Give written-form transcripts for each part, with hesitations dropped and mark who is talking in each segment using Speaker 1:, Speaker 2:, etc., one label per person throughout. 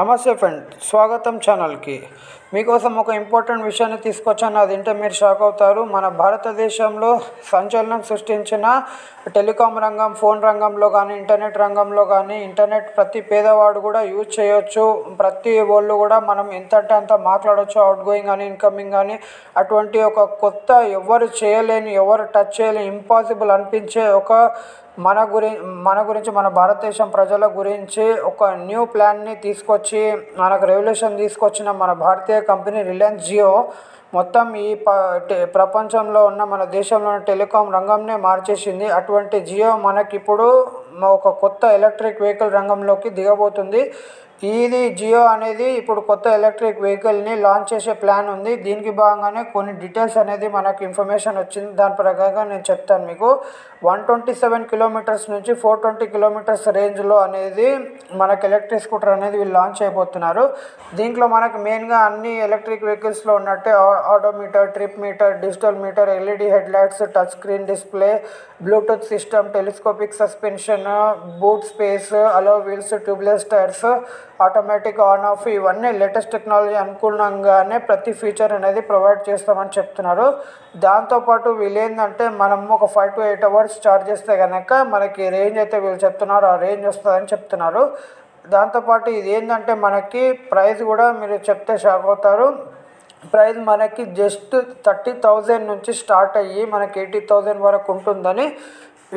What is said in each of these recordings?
Speaker 1: నమస్తే ఫ్రెండ్, స్వాగతం ఛానల్కి. మీకోసం ఒక ఇంపార్టెంట్ విషయాన్ని తీసుకొచ్చాను. అది వింటే మీరు షాక్ అవుతారు. మన భారతదేశంలో సంచలనం సృష్టించిన టెలికాం రంగం, ఫోన్ రంగంలో కానీ, ఇంటర్నెట్ రంగంలో కానీ, ఇంటర్నెట్ ప్రతి పేదవాడు కూడా యూజ్ చేయొచ్చు. ప్రతి వాళ్ళు కూడా మనం ఎంత అంటే అంత మాట్లాడవచ్చు, అవుట్ గోయింగ్ కానీ ఇన్కమింగ్ కానీ. అటువంటి ఒక కొత్త ఎవరు చేయలేని, ఎవరు టచ్ చేయలేని, ఇంపాసిబుల్ అనిపించే ఒక మన గురించి మన భారతదేశం ప్రజల గురించి ఒక న్యూ ప్లాన్ని తీసుకొచ్చి మనకు రెవల్యూషన్ తీసుకొచ్చిన మన భారతీయ కంపెనీ రిలయన్స్ జియో మొత్తం ఈ ప్రపంచంలో ఉన్న మన దేశంలో టెలికాం రంగంనే మార్చేసింది. అటువంటి జియో మనకిప్పుడు ఒక కొత్త ఎలక్ట్రిక్ వెహికల్ రంగంలోకి దిగబోతుంది. ఇది జియో అనేది ఇప్పుడు కొత్త ఎలక్ట్రిక్ వెహికల్ని లాంచ్ చేసే ప్లాన్ ఉంది. దీనికి భాగంగానే కొన్ని డీటెయిల్స్ అనేది మనకు ఇన్ఫర్మేషన్ వచ్చింది. దాని ప్రకారంగా నేను చెప్తాను మీకు. 127 కిలోమీటర్స్ నుంచి 420 కిలోమీటర్స్ రేంజ్లో అనేది మనకు ఎలక్ట్రిక్ స్కూటర్ అనేది వీళ్ళు లాంచ్ అయిపోతున్నారు. దీంట్లో మనకు మెయిన్గా అన్ని ఎలక్ట్రిక్ వెహికల్స్లో ఉన్నట్టే odometer, trip meter, digital meter, LED head lights, touch screen display, Bluetooth system, telescopic suspension, boot space, alloy wheels, tubeless tyres, automatic on off, ఇవన్నీ లేటెస్ట్ టెక్నాలజీ అనుగుణంగానే ప్రతి ఫీచర్ అనేది ప్రొవైడ్ చేస్తామని చెప్తున్నారు. దాంతోపాటు వీళ్ళు ఏంటంటే మనం ఒక 5 to 8 అవర్స్ ఛార్జ్ చేస్తే కనుక మనకి రేంజ్ అయితే వీళ్ళు చెప్తున్నారు, ఆ రేంజ్ వస్తుందని చెప్తున్నారు. దాంతోపాటు ఇది ఏంటంటే మనకి ప్రైస్ కూడా మీరు చెప్తే షాక్ అవుతారు. ప్రైస్ మనకి జస్ట్ 30,000 నుంచి స్టార్ట్ అయ్యి మనకి 80,000 వరకు ఉంటుందని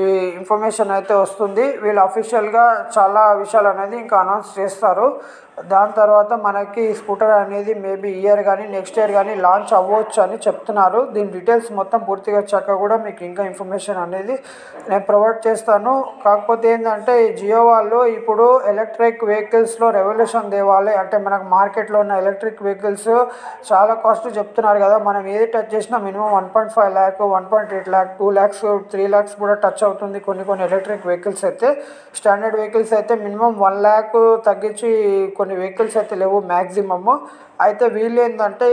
Speaker 1: ఈ ఇన్ఫర్మేషన్ అయితే వస్తుంది. వీళ్ళు అఫీషియల్గా చాలా విషయాలు అనేది ఇంకా అనౌన్స్ చేస్తారు. దాని తర్వాత మనకి స్కూటర్ అనేది మేబీ ఇయర్ కానీ నెక్స్ట్ ఇయర్ కానీ లాంచ్ అవ్వచ్చు అని చెప్తున్నారు. దీని డీటెయిల్స్ మొత్తం పూర్తిగా వచ్చాక కూడా మీకు ఇంకా ఇన్ఫర్మేషన్ అనేది నేను ప్రొవైడ్ చేస్తాను. కాకపోతే ఏంటంటే ఈ జియో వాళ్ళు ఇప్పుడు ఎలక్ట్రిక్ వెహికల్స్లో రెవల్యూషన్ తేవాలి అంటే మనకు మార్కెట్లో ఉన్న ఎలక్ట్రిక్ వెహికల్స్ చాలా కాస్ట్ చెప్తున్నారు కదా. మనం ఏది టచ్ చేసినా minimum 1.5 lakh, 1.8 lakh, 2 lakhs, 3 lakhs కూడా టచ్ అవుతుంది. కొన్ని ఎలక్ట్రిక్ వెహికల్స్ అయితే, స్టాండర్డ్ వెహికల్స్ అయితే మినిమం 1 lakh తగ్గించి కొన్ని వెహికల్స్ అయితే లేవు మ్యాక్సిమమ్. అయితే వీళ్ళు ఏంటంటే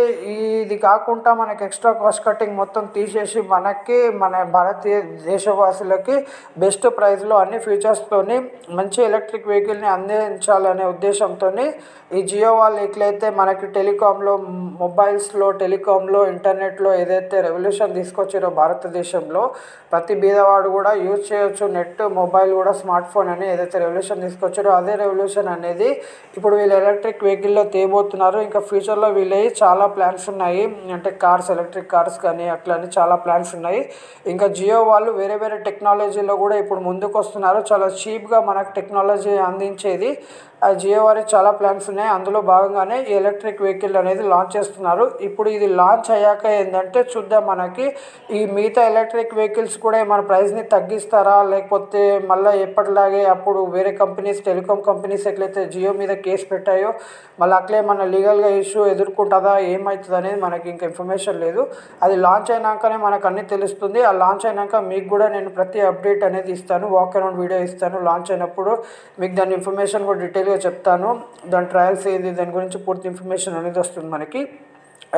Speaker 1: ఇది కాకుండా మనకి ఎక్స్ట్రా కాస్ట్ కటింగ్ మొత్తం తీసేసి మనకి మన భారతీయ దేశవాసులకి బెస్ట్ ప్రైస్లో అన్ని ఫీచర్స్తోని మంచి ఎలక్ట్రిక్ వెహికల్ని అందించాలనే ఉద్దేశంతో ఈ జియో వాళ్ళు ఎట్లయితే మనకి టెలికాంలో, మొబైల్స్లో, టెలికాంలో, ఇంటర్నెట్లో ఏదైతే రెవల్యూషన్ తీసుకొచ్చారో భారతదేశంలో ప్రతి బీదవాడు కూడా యూజ్ చేయొచ్చు, నెట్, మొబైల్ కూడా, స్మార్ట్ ఫోన్ అని ఏదైతే రెవల్యూషన్ తీసుకొచ్చారో అదే రెవల్యూషన్ అనేది ఇప్పుడు వీళ్ళు ఎలక్ట్రిక్ వెహికల్లో తేబోతున్నారు. ఇంకా ఫ్యూచర్లో వీళ్ళవి చాలా ప్లాన్స్ ఉన్నాయి. అంటే కార్స్, ఎలక్ట్రిక్ కార్స్ కానీ అట్లని చాలా ప్లాన్స్ ఉన్నాయి. ఇంకా జియో వాళ్ళు వేరే టెక్నాలజీలో కూడా ఇప్పుడు ముందుకు వస్తున్నారు. చాలా చీప్గా మనకు టెక్నాలజీ అందించేది ఆ జియో వారికి చాలా ప్లాన్స్ ఉన్నాయి. అందులో భాగంగానే ఈ ఎలక్ట్రిక్ వెహికల్ అనేది లాంచ్ చేస్తున్నారు. ఇప్పుడు ఇది లాంచ్ అయ్యాక ఏంటంటే చూద్దాం, మనకి ఈ మిగతా ఎలక్ట్రిక్ వెహికల్స్ కూడా మన ప్రైస్ని తగ్గిస్తారా, లేకపోతే మళ్ళీ ఎప్పటిలాగే అప్పుడు వేరే కంపెనీస్, టెలికాం కంపెనీస్ ఎట్లయితే జియో మీద కేసు పెట్టాయో మళ్ళీ అట్లే మన లీగల్గా ఇష్యూ ఎదుర్కొంటుందా, ఏమవుతుంది అనేది మనకి ఇంకా ఇన్ఫర్మేషన్ లేదు. అది లాంచ్ అయినాకనే మనకు అన్నీ తెలుస్తుంది. ఆ లాంచ్ అయినాక మీకు కూడా నేను ప్రతి అప్డేట్ అనేది ఇస్తాను, వాక్ అరౌండ్ వీడియో ఇస్తాను. లాంచ్ అయినప్పుడు మీకు దాని ఇన్ఫర్మేషన్ కూడా డీటెయిల్గా చెప్తాను. దాని ట్రయల్స్ ఏది, దాని గురించి పూర్తి ఇన్ఫర్మేషన్ అనేది వస్తుంది మనకి.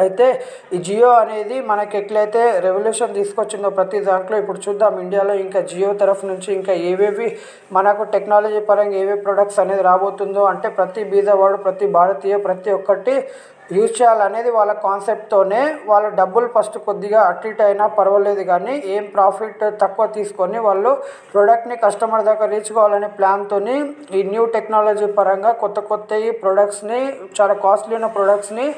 Speaker 1: అయితే ఈ జియో అనేది మనకి ఎట్లయితే రెవల్యూషన్ తీసుకొచ్చిందో ప్రతి దాంట్లో ఇప్పుడు చూద్దాం ఇండియాలో ఇంకా జియో తరఫు నుంచి ఇంకా ఏవేవి మనకు టెక్నాలజీ పరంగా ఏవే ప్రొడక్ట్స్ అనేది రాబోతుందో. అంటే ప్రతి బీదవాడు, ప్రతి భారతీయ ప్రతి ఒక్కటి యూజ్ చేయాలనేది వాళ్ళ కాన్సెప్ట్తోనే వాళ్ళ డబ్బులు ఫస్ట్ కొద్దిగా అటు ఇటు అయినా పర్వాలేదు కానీ ఏం ప్రాఫిట్ తక్కువ తీసుకొని వాళ్ళు ప్రోడక్ట్ని కస్టమర్ దాకా రీచ్ కావాలనే ప్లాన్తో ఈ న్యూ టెక్నాలజీ పరంగా కొత్త ఈ ప్రొడక్ట్స్ని, చాలా కాస్ట్లీ ఉన్న ప్రొడక్ట్స్ని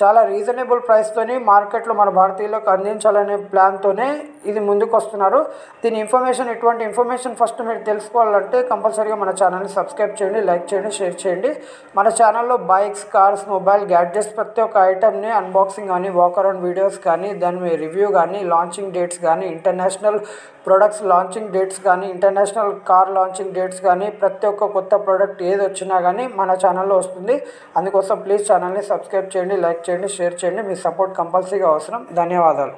Speaker 1: చాలా రీజనబుల్ ప్రైస్తోని మార్కెట్లో మన భారతీయులకు అందించాలనే ప్లాన్తోనే ఇది ముందుకు వస్తున్నారు. దీని ఇన్ఫర్మేషన్, ఎటువంటి ఇన్ఫర్మేషన్ ఫస్ట్ మీరు తెలుసుకోవాలంటే కంపల్సరీగా మన ఛానల్ని సబ్స్క్రైబ్ చేయండి, లైక్ చేయండి, షేర్ చేయండి. మన ఛానల్లో బైక్స్, కార్స్, మొబైల్, గ్యాడ్జెట్స్ ప్రతి ఒక్క ఐటమ్ని అన్బాక్సింగ్ కానీ, వాక్ అరౌండ్ వీడియోస్ కానీ, దాని రివ్యూ కానీ, లాంచింగ్ డేట్స్ కానీ, ఇంటర్నేషనల్ ప్రొడక్ట్స్ లాంచింగ్ డేట్స్ కానీ, ఇంటర్నేషనల్ కార్ లాంచింగ్ డేట్స్ కానీ, ప్రతి ఒక్క కొత్త ప్రోడక్ట్ ఏది వచ్చినా కానీ మన ఛానల్లో వస్తుంది. అందుకోసం ప్లీజ్ ఛానల్ని సబ్స్క్రైబ్ చేయండి, లైక్ చేయండి, షేర్ చేయండి. మీ సపోర్ట్ కంపల్సరీగా అవసరం. ధన్యవాదాలు.